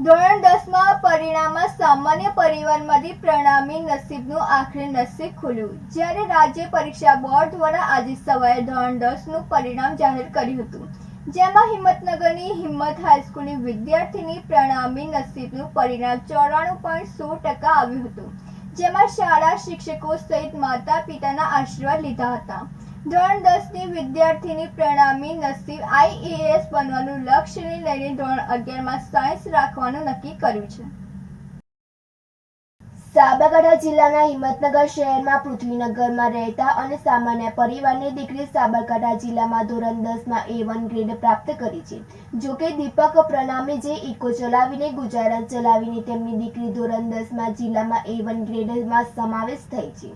ધોરણ 10માં પરિણામમાં સામાન્ય પરિવારમાંથી પ્રણામી નસીબનું આખરે નસીબ ખુલ્યું. જ્યારે રાજ્ય પરીક્ષા બોર્ડ દ્વારા આજે સવારે ધોરણ 10નું પરિણામ જાહેર કર્યું હતું, જેમાં હિંમતનગરની હિંમત હાઈસ્કૂલની વિદ્યાર્થીની પ્રણામી નસીબનું પરિણામ 94.16% આવ્યું હતું, જેમાં શાળા શિક્ષકો સહિત માતા પિતાના આશીર્વાદ લીધા હતા. ધોરણ 10ની વિદ્યાર્થીની પ્રણામી નસીબ IAS બનવાનું લક્ષ્યને લઈને ધોરણ 11માં સાયન્સ રાખવાનું નક્કી કર્યું છે. સાબરકાંઠા જિલ્લાના હિંમતનગર શહેરમાં પૃથ્વીનગરમાં રહેતા અને સામાન્ય પરિવારની દીકરી સાબરકાંઠા જિલ્લામાં ધોરણ 10માં A1 ગ્રેડ પ્રાપ્ત કરી છે. જોકે દીપક પ્રણામી જે ઇકો ચલાવીને ગુજરાત ચલાવીને તેમની દીકરી ધોરણ 10માં જિલ્લામાં A1 ગ્રેડમાં સમાવેશ થઈ છે.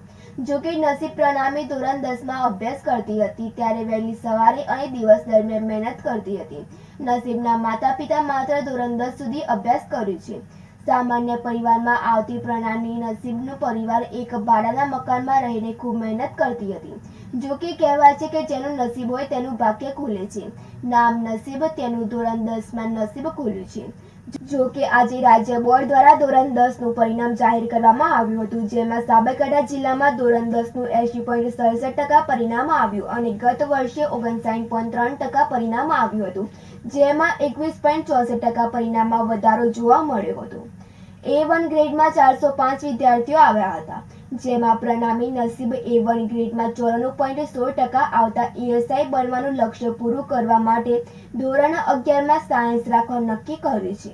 જોકે નસીબ પ્રણામી ધોરણ 10માં અભ્યાસ કરતી હતી ત્યારે વહેલી સવારે અને દિવસ દરમિયાન મહેનત કરતી હતી. નસીબના માતા પિતા માત્ર ધોરણ 10 સુધી અભ્યાસ કર્યું છે. સામાન્ય પરિવારમાં આવતી પ્રણામી નસીબનો પરિવાર એક ભાડાના મકાનમાં રહીને ખૂબ મહેનત કરતી હતી. જોકે કહેવાય છે કે જેનું નસીબ હોય તેનું ભાગ્ય ખુલે છે. નામ નસીબ, તેનું ધોરણ 10માં નસીબ ખુલ્યું છે. જોકે આજે રાજ્ય બોર્ડ દ્વારા ધોરણ 10નું પરિણામ જાહેર કરવામાં આવ્યું હતું, જેમાં સાબરકાંઠા જિલ્લામાં ધોરણ 10નું 80.67% પરિણામ આવ્યું અને ગત વર્ષે 59.3% પરિણામ આવ્યું હતું, જેમાં 21.64% પરિણામમાં વધારો જોવા મળ્યો હતો. A1 ગ્રેડમાં 405 વિદ્યાર્થીઓ આવ્યા હતા, જેમાં પ્રણામી નસીબ A1 ગ્રેડમાં 94.16% આવતા ESI બનવાનું લક્ષ્ય પૂરું કરવા માટે ધોરણ 11માં સાયન્સ રાખવાનું નક્કી કર્યું છે.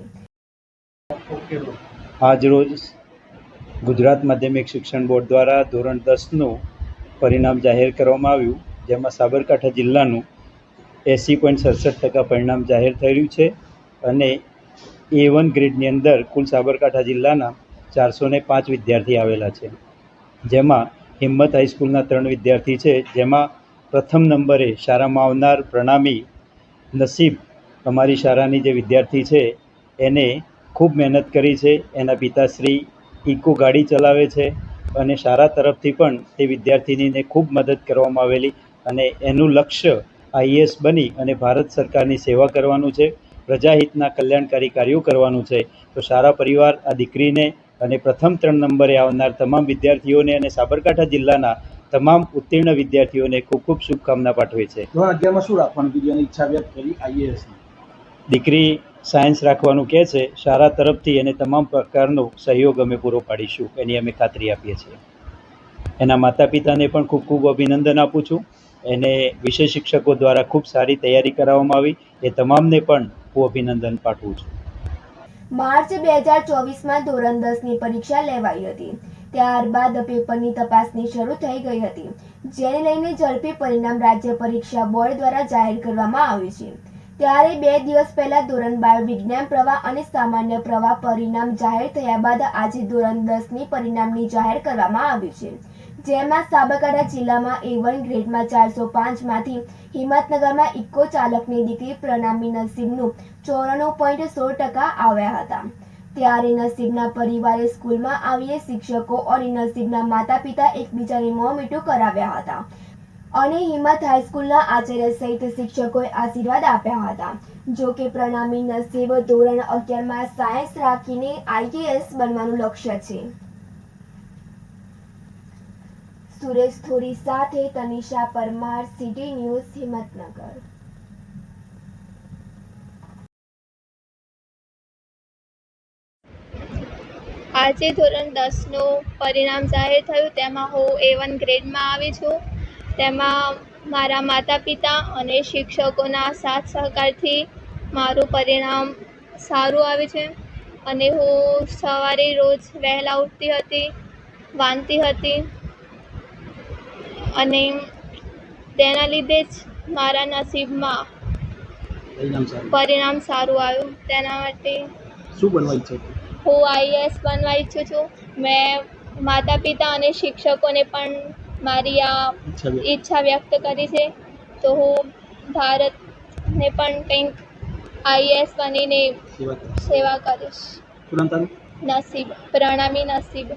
આજરોજ ગુજરાત માધ્યમિક શિક્ષણ બોર્ડ દ્વારા ધોરણ 10નું પરિણામ જાહેર કરવામાં આવ્યું, જેમાં સાબરકાંઠા જિલ્લાનું 80.67% પરિણામ જાહેર થયું છે અને A1 ગ્રેડની અંદર કુલ સાબરકાંઠા જિલ્લાના 405 વિદ્યાર્થી આવેલા છે, જેમાં હિંમત હાઈસ્કૂલના 3 વિદ્યાર્થી છે, જેમાં પ્રથમ નંબરે શાળામાં આવનાર પ્રણામી નસીબ અમારી શાળાની જે વિદ્યાર્થી છે એને ખૂબ મહેનત કરી છે. એના પિતાશ્રી ઇકો ગાડી ચલાવે છે અને શાળા તરફથી પણ તે વિદ્યાર્થીનીને ખૂબ મદદ કરવામાં આવેલી અને એનું લક્ષ્ય IAS બની અને ભારત સરકારની સેવા કરવાનું છે, પ્રજાહિતના કલ્યાણકારી કાર્યો કરવાનું છે. તો સારા પરિવાર આ દીકરીને અને પ્રથમ 3 નંબરે આવનાર તમામ વિદ્યાર્થીઓને અને સાબરકાંઠા જિલ્લાના તમામ ઉત્તીર્ણ વિદ્યાર્થીઓને ખૂબ ખૂબ શુભકામના પાઠવે છે. ધોરણ 11માં શું રાખવાનું કીધું અને ઈચ્છા વ્યક્ત કરી IAS ની? દીકરી સાયન્સ રાખવાનું કહે છે. શાળા તરફથી એને તમામ પ્રકારનો સહયોગ અમે પૂરો પાડીશું એની અમે ખાતરી આપીએ છીએ. એના માતા પિતાને પણ ખૂબ ખૂબ અભિનંદન આપું છું. એને વિષય શિક્ષકો દ્વારા ખૂબ સારી તૈયારી કરાવવામાં આવી, એ તમામને પણ હું અભિનંદન પાઠવું છું. માર્ચ 2024માં ધોરણ 10ની પરીક્ષા લેવાઈ હતી. ત્યારબાદ પેપરની તપાસણી શરૂ થઈ ગઈ હતી, જેને લઈને ઝડપી પરિણામ રાજ્ય પરીક્ષા બોર્ડ દ્વારા જાહેર કરવામાં આવ્યું છે. ત્યારે 2 દિવસ પહેલા ધોરણ 12 વિજ્ઞાન પ્રવાહ અને સામાન્ય પ્રવાહ પરિણામ જાહેર થયા બાદ આજે ધોરણ 10ની પરિણામની જાહેર કરવામાં આવ્યું છે, જેમાં સાબરકાંઠા જિલ્લામાં A1 ગ્રેડમાં 405માંથી હિંમતનગરમાં ઇકો ચાલકની દીકરી પ્રણામી નસીબનું 94.16% આવ્યા હતા. ત્યારે નસીબના પરિવારે સ્કૂલમાં આવીને શિક્ષકો અને નસીબના માતા પિતા એકબીજાને મોં મીઠું કરાવ્યા હતા અને હિંમત હાઈસ્કૂલના આચાર્ય સહિત શિક્ષકોએ આશીર્વાદ આપ્યા હતા. જોકે પ્રણામી નસીબ ધોરણ 11માં સાયન્સ રાખીને IAS બનવાનું લક્ષ્ય છે. સુરેશ થોરી સાથે તનિષા પરમાર, સિટી ન્યૂઝ, હિંમતનગર. આજે ધોરણ 10નું પરિણામ જાહેર થયું, તેમાં હું A1 ગ્રેડમાં આવી છું. તેમાં મારા માતા પિતા અને શિક્ષકોના સાથ સહકારથી મારું પરિણામ સારું આવ્યું છે અને હું સવારે રોજ વહેલા ઉઠતી હતી, વાંચતી હતી અને તેના લીધે જ મારા નસીબમાં પરિણામ સારું આવ્યું. તેના માટે શું બનવા ઈચ્છે છે? હું IAS બનવા ઈચ્છું છું. મેં માતા પિતા અને શિક્ષકોને પણ મારી આ ઈચ્છા વ્યક્ત કરી છે, તો હું ભારતને પણ કંઈક IAS બનીને સેવા કરીશ. શું નામ તારું? નસીબ, પ્રણામી નસીબ.